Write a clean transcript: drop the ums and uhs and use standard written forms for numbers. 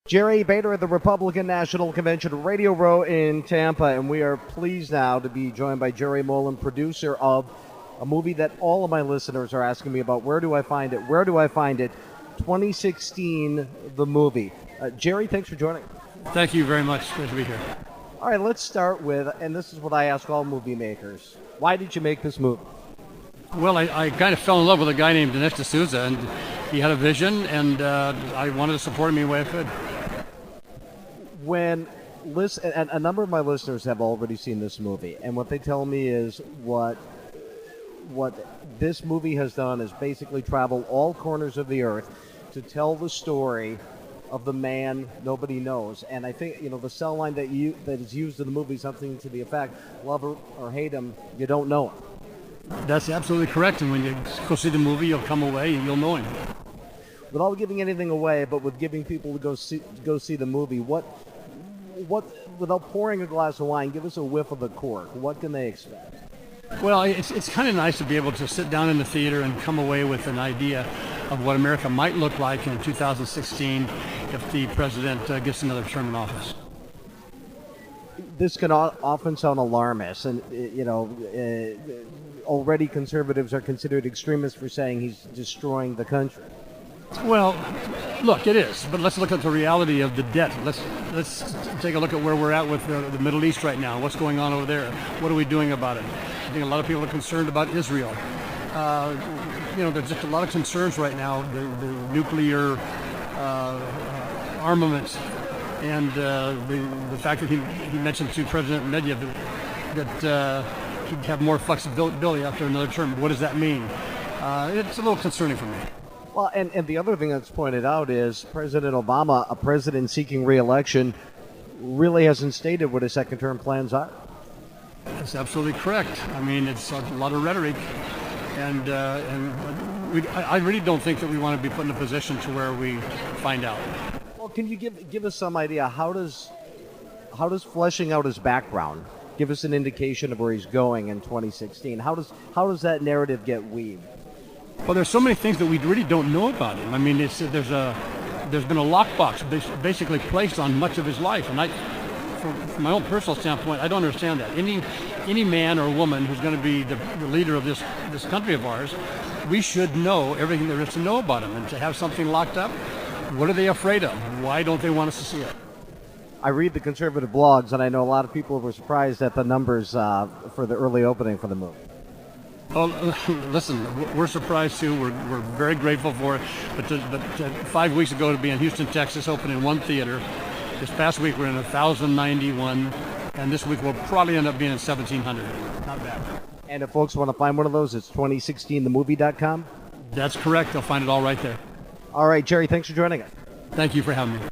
Jerry Bader at the Republican National Convention Radio Row in Tampa, and we are pleased now to be joined by Gerry Molen, producer of a movie that all of my listeners are asking me about. Where do I find it? Where do I find it? 2016, the movie. Jerry, thanks for joining. Thank you very much. Good to be here. All right, let's start with, and this is what I ask all movie makers. Why did you make this movie? Well, I kind of fell in love with a guy named Dinesh D'Souza, and he had a vision, and I wanted to support him any way I could. And a number of my listeners have already seen this movie, and what they tell me is what this movie has done is basically travel all corners of the earth to tell the story of the man nobody knows. And I think, the cell line that is used in the movie is something to the effect, love or hate him, you don't know him. That's absolutely correct, and when you go see the movie, you'll come away and you'll know him. Without giving anything away, but with giving people to go see the movie, what without pouring a glass of wine, give us a whiff of the cork. What can they expect? Well, it's kind of nice to be able to sit down in the theater and come away with an idea of what America might look like in 2016 if the president gets another term in office. This can often sound alarmist, and already conservatives are considered extremists for saying he's destroying the country. Well, look, it is, but let's look at the reality of the debt. Let's take a look at where we're at with the Middle East right now. What's going on over there? What are we doing about it? I think a lot of people are concerned about Israel. There's just a lot of concerns right now. The nuclear armaments, and the fact that he mentioned to President Medvedev that he'd have more flexibility after another term. What does that mean? It's a little concerning for me. Well, and the other thing that's pointed out is President Obama, a president seeking re-election, really hasn't stated what his second-term plans are. That's absolutely correct. I mean, it's a lot of rhetoric, and I really don't think that we want to be put in a position to where we find out. Well, can you give us some idea? How does fleshing out his background give us an indication of where he's going in 2016? How does that narrative get weaved? Well, there's so many things that we really don't know about him. I mean, there's been a lockbox basically placed on much of his life, and from my own personal standpoint, I don't understand that. Any man or woman who's going to be the leader of this country of ours, we should know everything there is to know about him. And to have something locked up, what are they afraid of? Why don't they want us to see it? I read the conservative blogs, and I know a lot of people were surprised at the numbers for the early opening for the movie. Well, listen, we're surprised too. We're very grateful for it. But 5 weeks ago to be in Houston, Texas, open in one theater. This past week we're in 1,091, and this week we'll probably end up being in 1,700. Not bad. And if folks want to find one of those, it's 2016themovie.com? That's correct. They'll find it all right there. All right, Jerry, thanks for joining us. Thank you for having me.